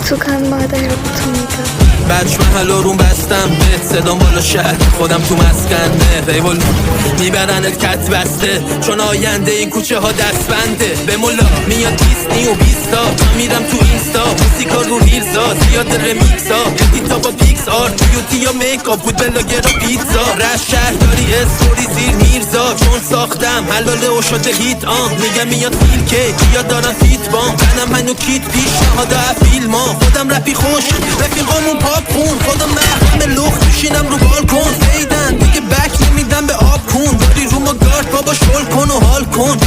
تو کن مادر تو میدم بچ محل رو بستم بهت صدام بالا شهر خودم تو مسکنه ریول میبرنت کت بسته چون آینده این کوچه ها دستبنده به مولا میاد دیسنی و بیستا من میرم تو اینستا موسیقا رو ریلزا زیاد رمیکسا ادیتا با پیکس آرت بیوتی یا میکاپ بود بلاگر و پیتزا رش شهر داری استوری زیر میرزا چون ساختم حلاله و شده هیت میگم میاد فیل که کیا دارن فیت بام منم منو کیت پیشنهاد فیلم خودم رپی خوش رفیقامون پاپ خون خودم محرم لخت میشینم رو بالکن فیدن دیگه بک نمیدم به آب کن داری رو ما گارد بابا شل کن و حال کن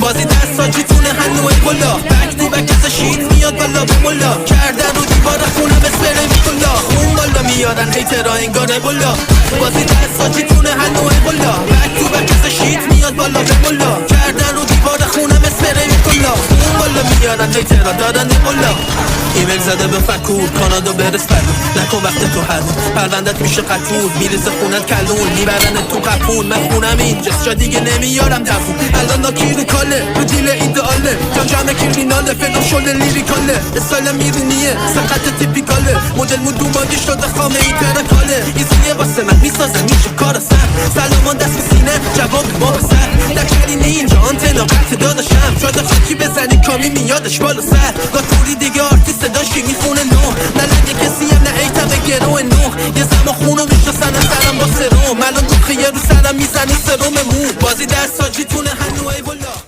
بازی دستاجی تونه هنوه گلا بک تو بک از شیت میاد بالا به ملا کردن رو دیوار خونم اسپره میکلا خون بالا میارن هیترا انگاره بلا بازی دستاجی تونه هنوه گلا بک تو بک از شیت میاد بالا به ملا کردن رو دیوار خونم اسپره میکلا خون بالا میارن هیترا دارن بلا ایمیل زده به فکور کانادا برس پلو نکن وقت تو حد پروندت میشه قطور میرسه خونت کلون میبرنت تو قپون من خونم اینجاست جا دیگه نمیارم دفون الان ناکیر کاله رو دیل ایدئاله جا جمع کریمیناله فکر شده لیریکاله استایلم میرونیه سقط تیپیکاله مدل مدومادی شده خامه ای ترکاله ایزیه واسه من میسازه میشه کار سر سلامان دست به سینه جواب ما به سر نکرینه اینجا آنتنا قطع داداشم شده خاکی بزنی کامی میادش بالا سر گاتوری دیگه آرتیست داشتی میخونه نو نه لگه کسی هم نه ایتم گرو نو یه زمان خونو میشناسن سرم با سرم الان دوخیه رو سرم میزنه سرم مو بازی دست ساجی تونه هنو ای والا